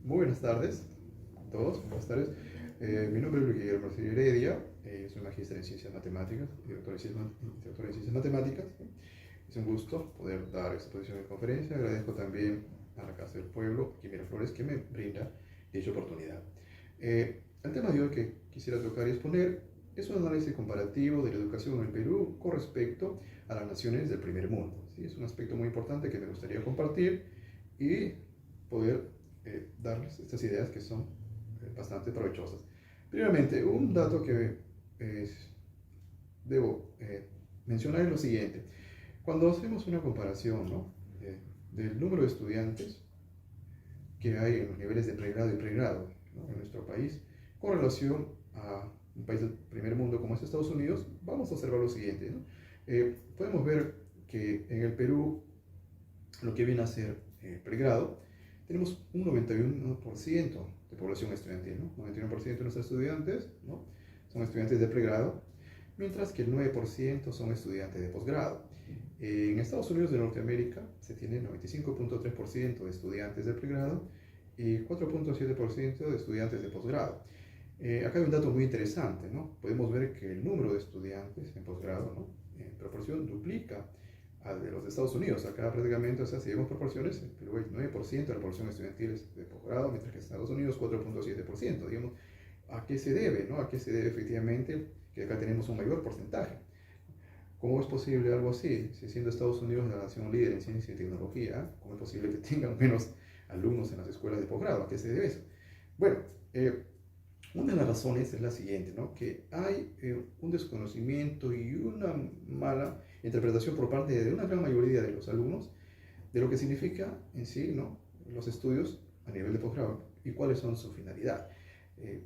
Muy buenas tardes a todos, buenas tardes. Mi nombre es Luis Guillermo Arcillo Heredia, soy magíster en Ciencias Matemáticas y doctor en Ciencias Matemáticas. Es un gusto poder dar esta posición de conferencia. Agradezco también a la Casa del Pueblo, aquí Miraflores, que me brinda dicha oportunidad. El tema de hoy que quisiera tocar y exponer es un análisis comparativo de la educación en el Perú con respecto a las naciones del primer mundo. ¿Sí? Es un aspecto muy importante que me gustaría compartir y poder darles estas ideas que son bastante provechosas. Primeramente, un dato que debo mencionar es lo siguiente. Cuando hacemos una comparación, ¿no? Del número de estudiantes que hay en los niveles de pregrado y pregrado, ¿no? En nuestro país, con relación a un país del primer mundo como es Estados Unidos, vamos a observar lo siguiente, ¿no? Podemos ver que en el Perú, lo que viene a ser pregrado, tenemos un 91% de población estudiantil, ¿no? 91% de nuestros estudiantes, ¿no? Son estudiantes de pregrado, mientras que el 9% son estudiantes de posgrado. En Estados Unidos de Norteamérica se tiene 95.3% de estudiantes de pregrado y 4.7% de estudiantes de posgrado. Acá hay un dato muy interesante, ¿no? Podemos ver que el número de estudiantes en posgrado, ¿no? En proporción duplica al de los de Estados Unidos. Acá prácticamente, o sea, si vemos proporciones, en Perú hay 9% de la población estudiantil de posgrado, mientras que en Estados Unidos 4.7%. Digamos, ¿a qué se debe, no? ¿A qué se debe efectivamente que acá tenemos un mayor porcentaje? ¿Cómo es posible algo así? Si siendo Estados Unidos la nación líder en ciencia y tecnología, ¿cómo es posible que tengan menos alumnos en las escuelas de posgrado? ¿A qué se debe eso? Bueno, una de las razones es la siguiente, ¿no? Que hay un desconocimiento y una mala interpretación por parte de una gran mayoría de los alumnos de lo que significa en sí, ¿no? Los estudios a nivel de posgrado y cuáles son su finalidad. He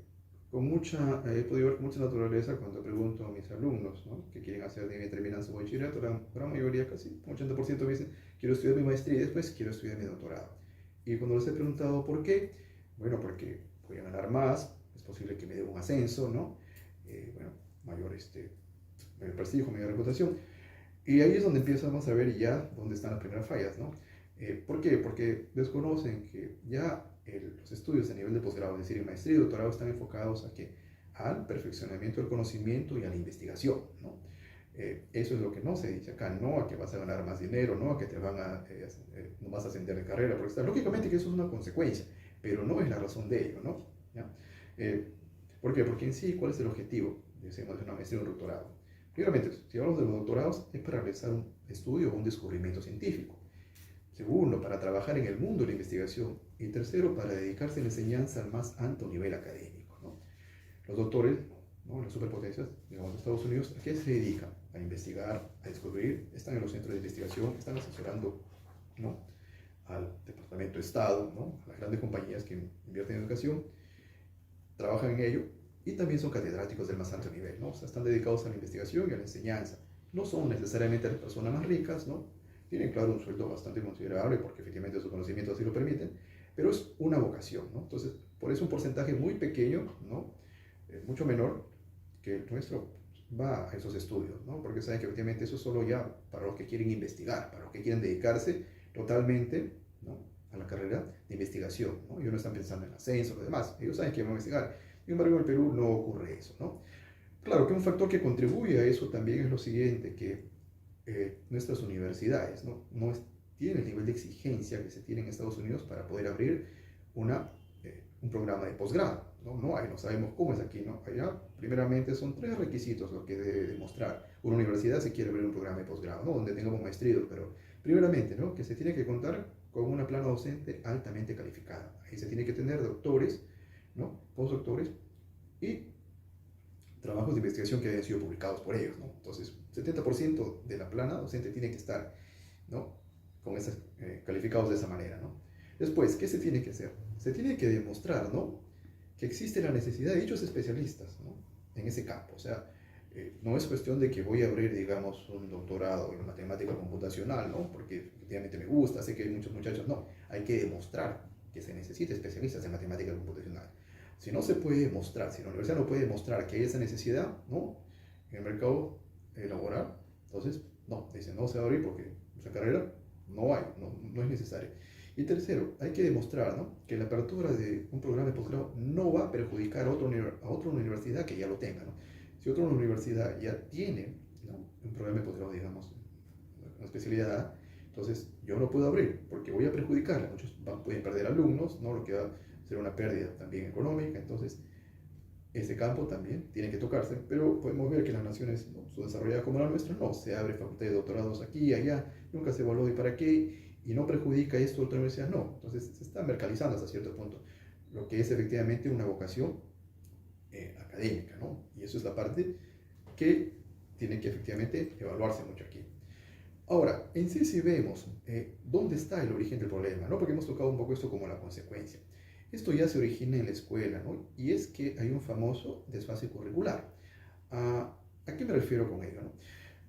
podido ver con mucha naturaleza cuando pregunto a mis alumnos, ¿no? Que quieren hacer de terminan su bachillerato, la gran mayoría, casi un 80% me dicen, quiero estudiar mi maestría y después quiero estudiar mi doctorado. Y cuando les he preguntado por qué, bueno, porque voy a ganar más, es posible que me dé un ascenso, ¿no? Bueno, mayor prestigio, mayor reputación. Y ahí es donde empezamos a ver ya dónde están las primeras fallas, ¿no? ¿Por qué? Porque desconocen que ya los estudios a nivel de posgrado, es decir, en maestría y doctorado, están enfocados a qué? Al perfeccionamiento del conocimiento y a la investigación, ¿no? Eso es lo que no se dice acá, no a que vas a ganar más dinero, no a que no vas a ascender de carrera, porque está, lógicamente que eso es una consecuencia, pero no es la razón de ello, ¿no? ¿Ya? Eh, ¿Por qué? Porque en sí, ¿cuál es el objetivo de una maestría o un doctorado? Primeramente, si hablamos de los doctorados, es para realizar un estudio o un descubrimiento científico. Segundo, para trabajar en el mundo de la investigación. Y tercero, para dedicarse a la enseñanza al más alto nivel académico, ¿no? Los doctores, ¿no? Las superpotencias, digamos, de Estados Unidos, ¿a qué se dedican? A investigar, a descubrir, están en los centros de investigación, están asesorando, ¿no? Al Departamento de Estado, ¿no? A las grandes compañías que invierten en educación, trabajan en ello y también son catedráticos del más alto nivel, ¿no? O sea, están dedicados a la investigación y a la enseñanza. No son necesariamente las personas más ricas, ¿no? Tienen, claro, un sueldo bastante considerable porque efectivamente sus conocimientos así lo permiten, pero es una vocación, ¿no? Entonces, por eso un porcentaje muy pequeño, ¿no? Mucho menor que el nuestro va a esos estudios, ¿no? Porque saben que efectivamente eso es solo ya para los que quieren investigar, para los que quieren dedicarse totalmente, ¿no? A la carrera de investigación, ¿no? Ellos no están pensando en ascenso, lo demás, ellos saben que van a investigar. Sin embargo, en el Perú no ocurre eso, ¿no? Claro que un factor que contribuye a eso también es lo siguiente, que nuestras universidades no tienen el nivel de exigencia que se tiene en Estados Unidos para poder abrir un programa de posgrado. No hay, no sabemos cómo es aquí, ¿no? Allá, primeramente, son tres requisitos lo que debe demostrar una universidad si quiere abrir un programa de posgrado, ¿no? Donde tengamos maestría, pero primeramente, ¿no? Que se tiene que contar con una plana docente altamente calificada. Ahí se tiene que tener doctores, ¿no? Postdoctores y trabajos de investigación que hayan sido publicados por ellos, ¿no? Entonces, 70% de la plana docente tiene que estar, ¿no? Con esos calificados de esa manera, ¿no? Después, ¿qué se tiene que hacer? Se tiene que demostrar, ¿no? Que existe la necesidad de dichos especialistas, ¿no? En ese campo. O sea, no es cuestión de que voy a abrir, digamos, un doctorado en matemática computacional, ¿no? Porque efectivamente me gusta, sé que hay muchos muchachos. No, hay que demostrar que se necesita especialistas en matemática computacional. Si no se puede demostrar, si la universidad no puede demostrar que hay esa necesidad, ¿no? En el mercado laboral, entonces, no, dicen, no se va a abrir porque esa carrera no hay, no es necesaria. Y tercero, hay que demostrar, ¿no?, que la apertura de un programa de posgrado no va a perjudicar a otra universidad que ya lo tenga, ¿no? Si otra universidad ya tiene, ¿no?, un programa de posgrado, digamos, una especialidad A, entonces yo no puedo abrir porque voy a perjudicarla. Muchos pueden perder alumnos, ¿no?, lo que va a ser una pérdida también económica. Entonces, ese campo también tiene que tocarse, pero podemos ver que en las naciones, ¿no?, subdesarrolladas como la nuestra, no se abre facultad de doctorados aquí y allá, nunca se evaluó y para qué, y no perjudica esto a otra universidad, no. Entonces se está mercantilizando hasta cierto punto lo que es efectivamente una vocación académica, ¿no? Y eso es la parte que tiene que efectivamente evaluarse mucho aquí. Ahora, en sí, si vemos dónde está el origen del problema, ¿no?, porque hemos tocado un poco esto como la consecuencia. Esto ya se origina en la escuela, ¿no? Y es que hay un famoso desfase curricular. ¿A qué me refiero con ello, no?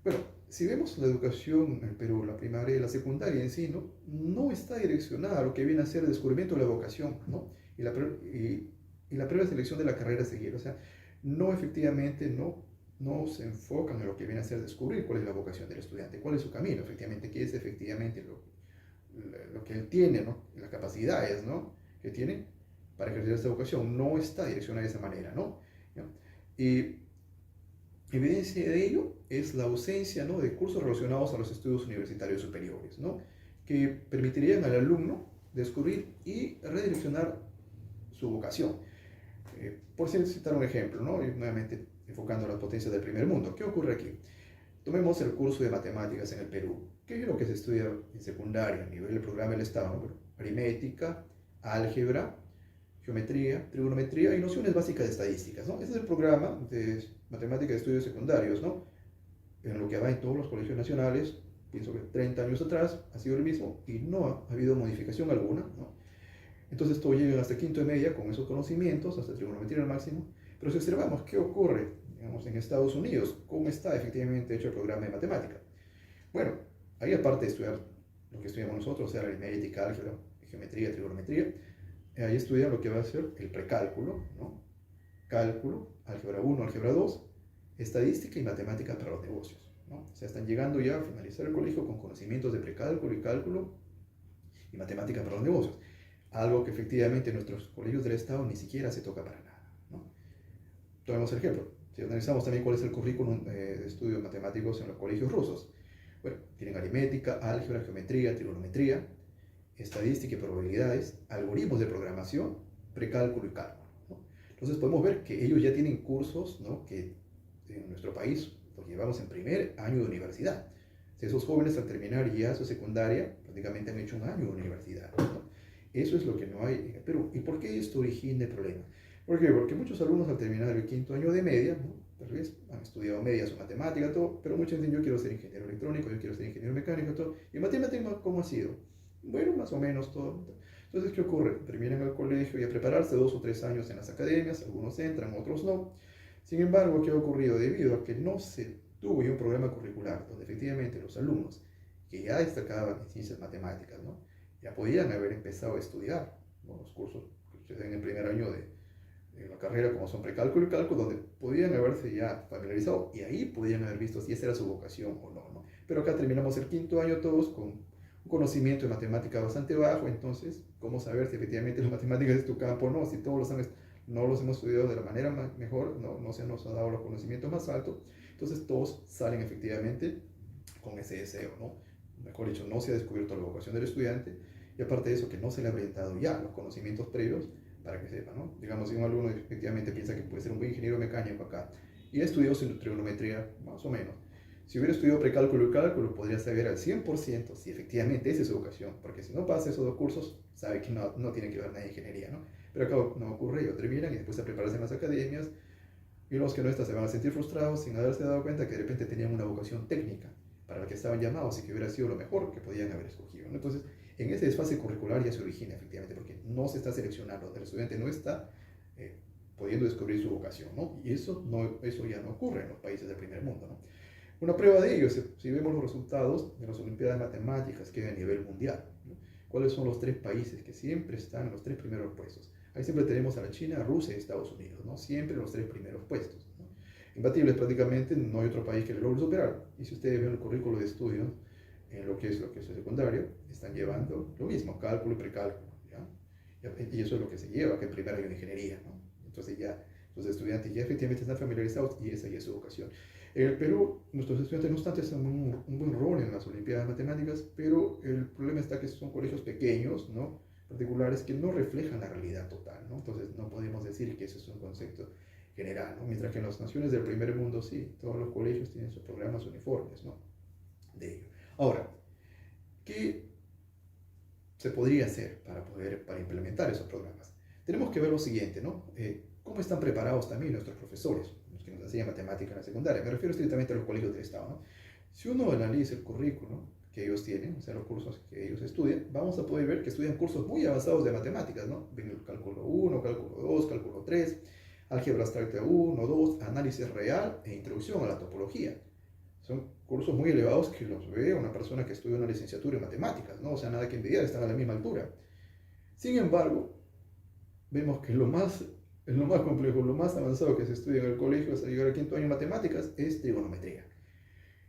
Bueno, si vemos la educación en Perú, la primaria y la secundaria en sí, no está direccionada a lo que viene a ser el descubrimiento de la vocación, ¿no? Y la previa selección de la carrera a seguir. O sea, no efectivamente, no se enfocan en lo que viene a ser descubrir cuál es la vocación del estudiante, cuál es su camino, efectivamente, qué es efectivamente lo que él tiene, ¿no?, las capacidades, ¿no?, que tiene para ejercer esta vocación. No está direccionada de esa manera, ¿no? ¿Ya? Y evidencia de ello es la ausencia, ¿no?, de cursos relacionados a los estudios universitarios superiores, ¿no?, que permitirían al alumno descubrir y redireccionar su vocación. Por citar un ejemplo, ¿no?, y nuevamente enfocando las potencias del primer mundo. ¿Qué ocurre aquí? Tomemos el curso de matemáticas en el Perú. ¿Qué es lo que se estudia en secundaria a nivel del programa del Estado? Bueno, aritmética, álgebra, geometría, trigonometría y nociones básicas de estadísticas, ¿no? Ese es el programa de matemáticas de estudios secundarios, ¿no?, en lo que va en todos los colegios nacionales. Pienso que 30 años atrás ha sido el mismo y no ha habido modificación alguna, ¿no? Entonces todo llega hasta quinto de media con esos conocimientos, hasta trigonometría al máximo. Pero si observamos qué ocurre, digamos, en Estados Unidos, cómo está efectivamente hecho el programa de matemática. Bueno, ahí aparte de estudiar lo que estudiamos nosotros, o sea, aritmética, álgebra, geometría, trigonometría, ahí estudian lo que va a ser el precálculo, ¿no?, cálculo, álgebra 1, álgebra 2, estadística y matemática para los negocios, ¿no? O sea, están llegando ya a finalizar el colegio con conocimientos de precálculo y cálculo y matemática para los negocios. Algo que efectivamente en nuestros colegios del Estado ni siquiera se toca para nada, ¿no? Tomemos el ejemplo. Si analizamos también cuál es el currículum de estudios matemáticos en los colegios rusos, bueno, tienen aritmética, álgebra, geometría, trigonometría, estadística y probabilidades, algoritmos de programación, precálculo y cálculo, ¿no? Entonces podemos ver que ellos ya tienen cursos, ¿no?, que en nuestro país los llevamos en primer año de universidad. Si esos jóvenes al terminar ya su secundaria prácticamente han hecho un año de universidad, ¿no? Eso es lo que no hay en el Perú. ¿Y por qué esto origina el problema? ¿Por qué? Porque muchos alumnos al terminar el quinto año de media, ¿no?, tal vez han estudiado medias o matemática, todo, pero muchos dicen: yo quiero ser ingeniero electrónico, yo quiero ser ingeniero mecánico, todo. ¿Y matemática cómo ha sido? Bueno, más o menos todo. Entonces, ¿qué ocurre? Terminan el colegio y a prepararse 2 o 3 años en las academias, algunos entran, otros no. Sin embargo, ¿qué ha ocurrido? Debido a que no se tuvo ya un programa curricular donde efectivamente los alumnos que ya destacaban en ciencias matemáticas, ¿no?, ya podían haber empezado a estudiar, ¿no?, los cursos que se dan en el primer año de la carrera, como son precálculo y cálculo, donde podían haberse ya familiarizado y ahí podían haber visto si esa era su vocación o no, ¿no? Pero acá terminamos el quinto año todos con un conocimiento de matemática bastante bajo. Entonces, ¿cómo saber si efectivamente las matemáticas es tu campo o no? Si todos no los hemos estudiado de la manera mejor, no se nos ha dado los conocimientos más altos, entonces todos salen efectivamente con ese deseo, ¿no? Mejor dicho, no se ha descubierto la vocación del estudiante, y aparte de eso, que no se le ha orientado ya los conocimientos previos para que sepa, ¿no? Digamos, si un alumno efectivamente piensa que puede ser un buen ingeniero mecánico acá y ha estudiado trigonometría, más o menos, si hubiera estudiado precálculo y cálculo, podría saber al 100% si efectivamente esa es su vocación, porque si no pasa esos dos cursos, sabe que no tiene que ver nada de ingeniería, ¿no? Pero acá no ocurre, ellos terminan y después a prepararse en las academias, y los que no están se van a sentir frustrados sin haberse dado cuenta que de repente tenían una vocación técnica para la que estaban llamados y que hubiera sido lo mejor que podían haber escogido, ¿no? Entonces, en ese desfase curricular ya se origina efectivamente, porque no se está seleccionando, el estudiante no está pudiendo descubrir su vocación, ¿no? Y eso ya no ocurre en los países del primer mundo, ¿no? Una prueba de ello es si vemos los resultados de las Olimpiadas Matemáticas que hay a nivel mundial, ¿no? ¿Cuáles son los 3 países que siempre están en los 3 primeros puestos? Ahí siempre tenemos a la China, Rusia y Estados Unidos, ¿no? Siempre en los 3 primeros puestos, ¿no? Imbatibles prácticamente, no hay otro país que lo logre superar. Y si ustedes ven el currículo de estudios en lo que es el secundario, están llevando lo mismo, cálculo y precálculo, ¿ya? Y eso es lo que se lleva, que en primero hay una ingeniería, ¿no? Entonces ya los estudiantes ya efectivamente están familiarizados y esa ya es su vocación. En el Perú, nuestros estudiantes, no obstante, hacen un buen rol en las Olimpiadas de Matemáticas, pero el problema está que son colegios pequeños, ¿no? Particulares que no reflejan la realidad total, ¿no? Entonces no podemos decir que eso es un concepto general, ¿no? Mientras que en las naciones del primer mundo sí, todos los colegios tienen sus programas uniformes, ¿no? De ello. Ahora, ¿qué se podría hacer para implementar esos programas? Tenemos que ver lo siguiente, ¿no? ¿Cómo están preparados también nuestros profesores, los que nos enseñan matemática en la secundaria? Me refiero estrictamente a los colegios del Estado, ¿no? Si uno analiza el currículo que ellos tienen, o sea, los cursos que ellos estudian, vamos a poder ver que estudian cursos muy avanzados de matemáticas, ¿no? Ven el cálculo 1, cálculo 2, cálculo 3, álgebra abstracta 1, 2, análisis real e introducción a la topología. Son cursos muy elevados que los ve una persona que estudia una licenciatura en matemáticas, ¿no? O sea, nada que envidiar, están a la misma altura. Sin embargo, vemos que lo más complejo, lo más avanzado que se estudia en el colegio hasta llegar al quinto año en matemáticas es trigonometría.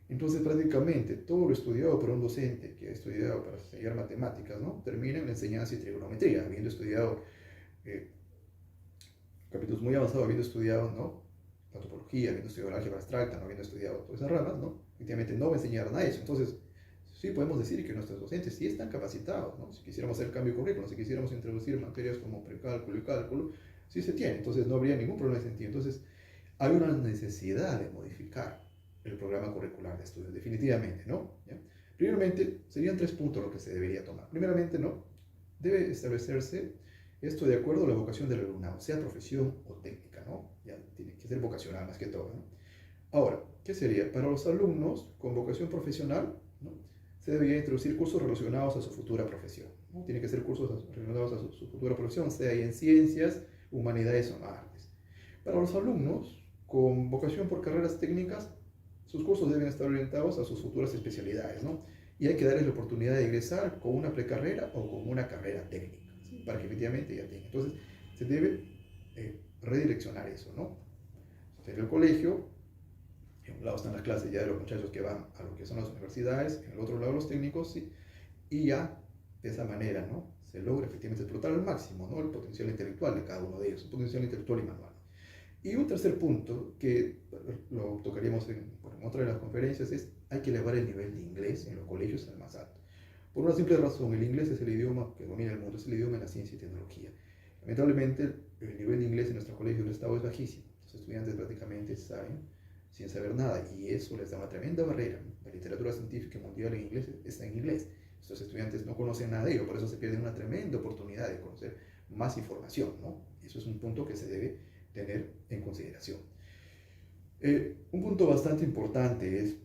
Entonces, prácticamente todo lo estudiado por un docente que ha estudiado para enseñar matemáticas, ¿no? Termina en la enseñanza de trigonometría, habiendo estudiado capítulos muy avanzados, habiendo estudiado, ¿no? La topología, habiendo estudiado la álgebra abstracta, no habiendo estudiado todas esas ramas, ¿no? Efectivamente no va a enseñar nada de eso. Entonces, sí podemos decir que nuestros docentes sí están capacitados, ¿no? Si quisiéramos hacer cambio de currículum, si quisiéramos introducir materias como precálculo y cálculo, sí se tiene. Entonces, no habría ningún problema en ese sentido. Entonces, hay una necesidad de modificar el programa curricular de estudios, definitivamente, ¿no? ¿Ya? Primeramente, serían 3 puntos lo que se debería tomar. Primeramente, ¿no? Debe establecerse esto de acuerdo a la vocación del alumnado, sea profesión o técnica, ¿no? Ya tiene que ser vocacional más que todo, ¿no? Ahora, ¿qué sería? Para los alumnos con vocación profesional, ¿no? Se debería introducir cursos relacionados a su futura profesión, ¿no? Tiene que ser cursos relacionados a su futura profesión, sea en ciencias, humanidades o artes. Para los alumnos con vocación por carreras técnicas, sus cursos deben estar orientados a sus futuras especialidades, ¿no? Y hay que darles la oportunidad de ingresar con una precarrera o con una carrera técnica, ¿sí? Para que efectivamente ya tengan. Entonces, se debe redireccionar eso, ¿no? En el colegio, en un lado están las clases ya de los muchachos que van a lo que son las universidades, en el otro lado los técnicos, ¿sí? Y ya de esa manera, ¿no? Se logra efectivamente explotar al máximo, ¿no? El potencial intelectual de cada uno de ellos, el potencial intelectual y manual. Y un tercer punto, que lo tocaríamos en otra de las conferencias, es hay que elevar el nivel de inglés en los colegios al más alto. Por una simple razón, el inglés es el idioma que domina el mundo, es el idioma de la ciencia y tecnología. Lamentablemente, el nivel de inglés en nuestros colegios del Estado es bajísimo. Los estudiantes prácticamente saben sin saber nada y eso les da una tremenda barrera. La literatura científica mundial en inglés está en inglés. Estos estudiantes no conocen nada de ello, por eso se pierden una tremenda oportunidad de conocer más información, ¿no? Eso es un punto que se debe tener en consideración. Un punto bastante importante es,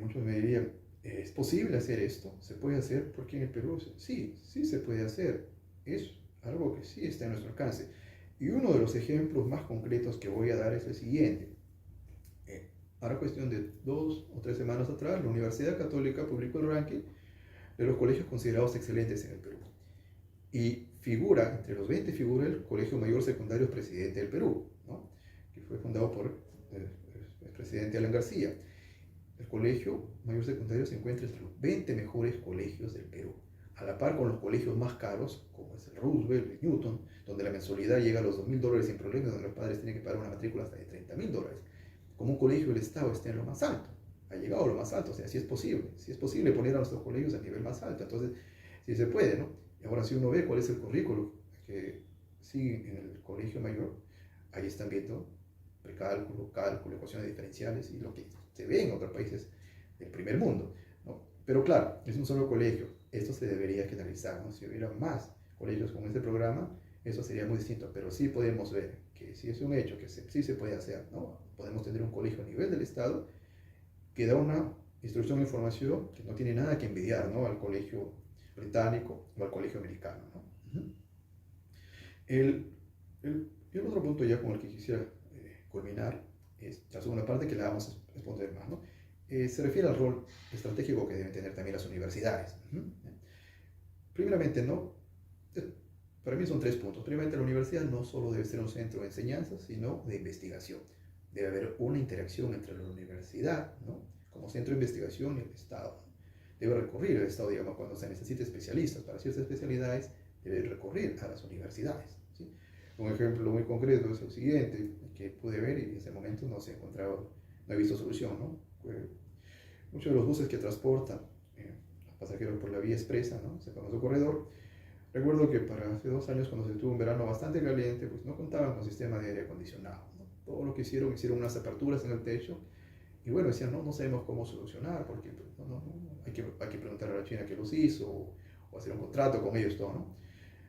muchos me dirían, ¿es posible hacer esto? ¿Se puede hacer? Porque en el Perú sí se puede hacer. Es algo que sí está en nuestro alcance. Y uno de los ejemplos más concretos que voy a dar es el siguiente. Ahora cuestión de 2 o 3 semanas atrás, la Universidad Católica publicó el ranking de los colegios considerados excelentes en el Perú. Y figura, entre los 20 figura el Colegio Mayor Secundario Presidente del Perú, ¿no? Que fue fundado por el presidente Alan García. El Colegio Mayor Secundario se encuentra entre los 20 mejores colegios del Perú, a la par con los colegios más caros, como es el Roosevelt, el Newton, donde la mensualidad llega a los $2.000 sin problema, donde los padres tienen que pagar una matrícula hasta de $30.000. Como un colegio del Estado esté en lo más alto, ha llegado a lo más alto, o sea, sí es posible poner a nuestros colegios a nivel más alto, entonces sí se puede, ¿no? Y ahora si uno ve cuál es el currículo que sigue en el colegio mayor, ahí están viendo precálculo, cálculo, ecuaciones diferenciales y lo que se ve en otros países del primer mundo, ¿no? Pero claro, es un solo colegio, esto se debería generalizar, ¿no? Si hubiera más colegios con este programa, eso sería muy distinto, pero sí podemos ver que sí es un hecho, que sí se puede hacer, ¿no? Podemos tener un colegio a nivel del Estado que da una instrucción e información que no tiene nada que envidiar, ¿no? Al colegio británico o al colegio americano, ¿no? El otro punto ya con el que quisiera culminar es la segunda parte que la vamos a exponer más, ¿no? Se refiere al rol estratégico que deben tener también las universidades. Primeramente, ¿no? Para mí son 3 puntos. Primeramente, la universidad no solo debe ser un centro de enseñanza, sino de investigación. Debe haber una interacción entre la universidad, ¿no? Como centro de investigación y el Estado. debe recurrir el Estado, digamos, cuando se necesite especialistas para ciertas especialidades, debe recurrir a las universidades, ¿sí? Un ejemplo muy concreto es el siguiente, que pude ver y en ese momento no se encontraba, no he visto solución, ¿no? Muchos de los buses que transportan pasajeros por la vía expresa, ¿no? Ese famoso corredor. Recuerdo que para hace 2 años, cuando se tuvo un verano bastante caliente, pues no contaban con sistema de aire acondicionado, ¿no? Todo lo que hicieron unas aperturas en el techo y bueno, decían, no, no sabemos cómo solucionar porque pues, hay que preguntar a la China que los hizo o hacer un contrato con ellos, todo, ¿no?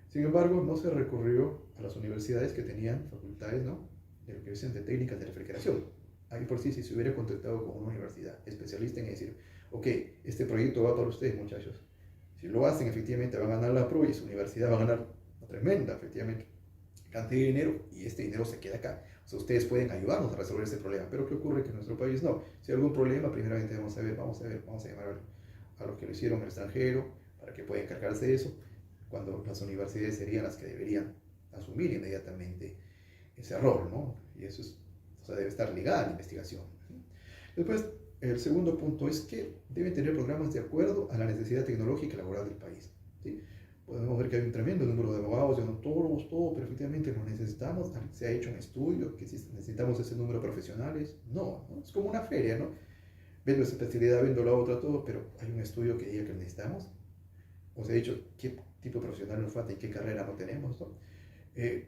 Sin embargo, no se recurrió a las universidades que tenían facultades, ¿no? De lo que dicen de técnicas de refrigeración. Ahí por sí, si se hubiera contactado con una universidad especialista en decir, ok, este proyecto va para ustedes, muchachos. Si lo hacen, efectivamente van a ganar la prueba y su universidad va a ganar una tremenda, efectivamente, cantidad de dinero y este dinero se queda acá. O sea, ustedes pueden ayudarnos a resolver ese problema. Pero ¿qué ocurre? Que en nuestro país no. Si hay algún problema, primeramente vamos a llamar a los que lo hicieron en el extranjero para que puedan encargarse de eso, cuando las universidades serían las que deberían asumir inmediatamente ese rol, ¿no? Y eso es, o sea, debe estar ligada a la investigación. Después, el segundo punto es que deben tener programas de acuerdo a la necesidad tecnológica y laboral del país, ¿sí? Podemos ver que hay un tremendo número de abogados, de odontólogos, todo, pero efectivamente lo necesitamos. Se ha hecho un estudio que si necesitamos ese número de profesionales. No, ¿no? Es como una feria, ¿no? Vendo esa especialidad, vendo la otra, todo, pero hay un estudio que diga que necesitamos. O se ha dicho qué tipo de profesional nos falta y qué carrera no tenemos, ¿no? Hay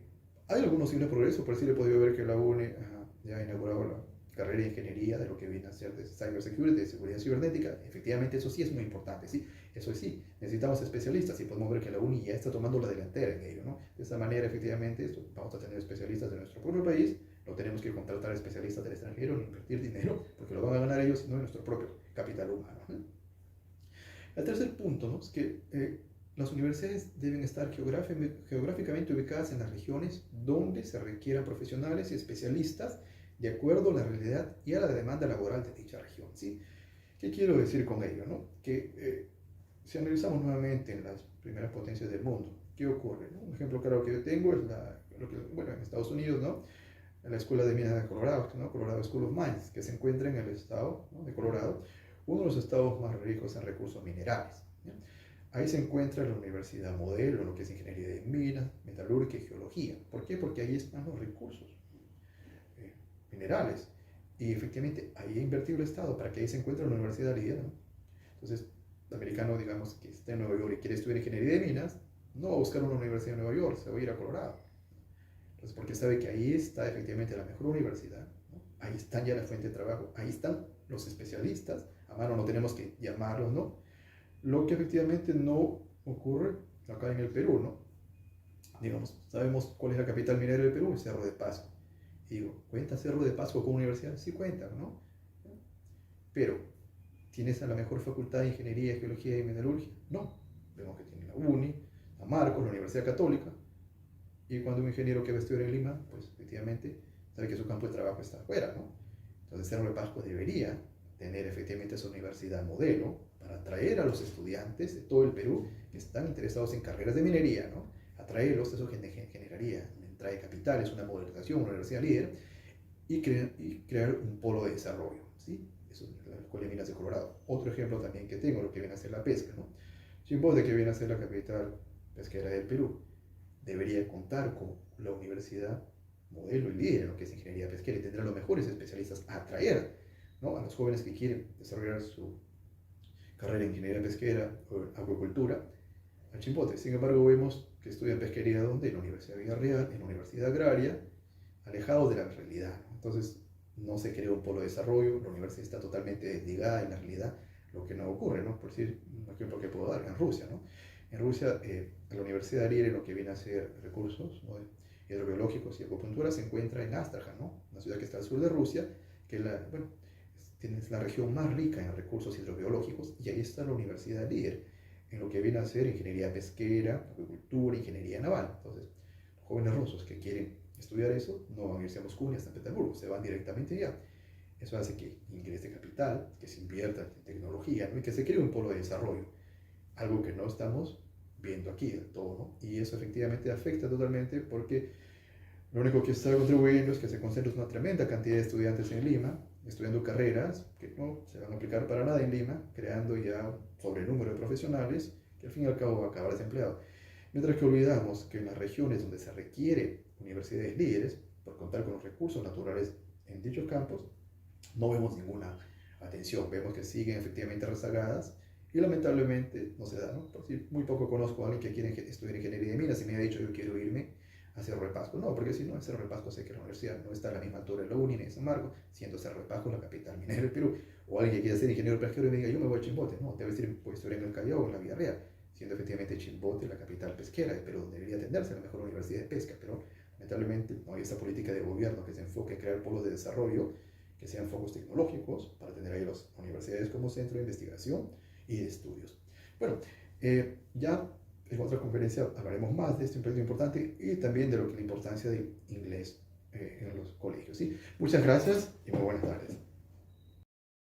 algunos signos de progreso, por así le he podido ver que la UNE ya ha inaugurado la carrera de ingeniería de lo que viene a ser de cybersecurity, de seguridad cibernética. Efectivamente, eso sí es muy importante, ¿sí? Eso sí, necesitamos especialistas y podemos ver que la UNI ya está tomando la delantera en ello, ¿no? De esta manera, efectivamente, vamos a tener especialistas de nuestro propio país, no tenemos que contratar especialistas del extranjero ni invertir dinero, porque lo van a ganar ellos, no en nuestro propio capital humano, ¿no? El tercer punto, ¿no? Es que las universidades deben estar geográficamente ubicadas en las regiones donde se requieran profesionales y especialistas de acuerdo a la realidad y a la demanda laboral de dicha región, ¿sí? ¿Qué quiero decir con ello, no? Que si analizamos nuevamente en las primeras potencias del mundo, ¿qué ocurre, no? Un ejemplo claro que yo tengo es bueno, en Estados Unidos, ¿no? En la Escuela de Minas de Colorado, ¿no? Colorado School of Mines, que se encuentra en el estado, ¿no?, de Colorado, uno de los estados más ricos en recursos minerales, ¿no? Ahí se encuentra la Universidad Modelo, lo que es ingeniería de minas, metalúrgica y geología. ¿Por qué? Porque ahí están los recursos minerales. Y efectivamente, ahí ha invertido el Estado para que ahí se encuentre la universidad líder, ¿no? Entonces, el americano, digamos, que está en Nueva York y quiere estudiar ingeniería de minas, no va a buscar una universidad en Nueva York, se va a ir a Colorado. Entonces, porque sabe que ahí está efectivamente la mejor universidad, ¿no? Ahí están ya la fuente de trabajo, ahí están los especialistas, a mano no tenemos que llamarlos, ¿no? Lo que efectivamente no ocurre acá en el Perú, ¿no? Digamos, sabemos cuál es la capital minera del Perú, el Cerro de Pasco. Y digo, ¿cuenta Cerro de Pasco con universidad? Sí cuenta, ¿no? Pero, ¿tienes a la mejor facultad de Ingeniería, Geología y Metalurgia? No. Vemos que tiene la UNI, la Marcos, la Universidad Católica. Y cuando un ingeniero que va a estudiar en Lima, pues efectivamente sabe que su campo de trabajo está afuera, ¿no? Entonces Cerro de Pasco debería tener efectivamente esa universidad modelo para atraer a los estudiantes de todo el Perú que están interesados en carreras de minería, ¿no? Atraerlos, eso generaría una entrada de capitales, una modernización, una universidad líder y crear un polo de desarrollo, ¿sí? Eso es la Escuela de Minas de Colorado. Otro ejemplo también que tengo, lo que viene a ser la pesca, ¿no? Chimbote, que viene a ser la capital pesquera del Perú, debería contar con la universidad modelo y líder en lo que es ingeniería pesquera y tendrá los mejores especialistas a atraer, ¿no?, a los jóvenes que quieren desarrollar su carrera en ingeniería pesquera o acuicultura al Chimbote. Sin embargo, vemos que estudian pesquería donde, en la Universidad de Villarreal, en la Universidad Agraria, alejados de la realidad, ¿no? Entonces no se crea un polo de desarrollo, la universidad está totalmente desligada en la realidad, lo que no ocurre, ¿no? Por decir un ejemplo que puedo dar, en Rusia, ¿no? En Rusia, la Universidad líder en lo que viene a ser recursos, ¿no?, hidrobiológicos y acupuntura se encuentra en Astrakhan, ¿no?, una ciudad que está al sur de Rusia, que es la región más rica en recursos hidrobiológicos, y ahí está la universidad líder en lo que viene a ser ingeniería pesquera, acuicultura, ingeniería naval. Entonces, los jóvenes rusos que quieren estudiar eso no van a irse a Moscú ni a San Petersburgo, se van directamente allá. Eso hace que ingrese capital, que se invierta en tecnología, ¿no?, y que se cree un polo de desarrollo, algo que no estamos viendo aquí del todo, ¿no? Y eso efectivamente afecta totalmente porque lo único que está contribuyendo es que se concentra una tremenda cantidad de estudiantes en Lima, estudiando carreras que no se van a aplicar para nada en Lima, creando ya un sobrenúmero de profesionales que al fin y al cabo va a acabar desempleado. Mientras que olvidamos que en las regiones donde se requiere universidades líderes, por contar con los recursos naturales en dichos campos, no vemos ninguna atención, vemos que siguen efectivamente rezagadas y lamentablemente no se da, ¿no? Por si muy poco conozco a alguien que quiere estudiar ingeniería de minas y me ha dicho yo quiero irme a Cerro de Pasco. No, porque si no, en Cerro de Pasco sé que la universidad no está a la misma altura de la UNI ni de San Marcos, siendo Cerro de Pasco la capital minera del Perú. O alguien que quiera ser ingeniero pesquero y me diga yo me voy a Chimbote. No, debe decir pues estudiar en el Callao o en la Villarreal, siendo efectivamente Chimbote la capital pesquera, pero donde debería atenderse la mejor universidad de pesca. Pero lamentablemente no hay esa política de gobierno que se enfoque en crear polos de desarrollo que sean focos tecnológicos para tener ahí las universidades como centro de investigación y de estudios. Bueno, ya en otra conferencia hablaremos más de este proyecto importante y también de lo que la importancia del inglés en los colegios. ¿Sí? Muchas gracias y muy buenas tardes.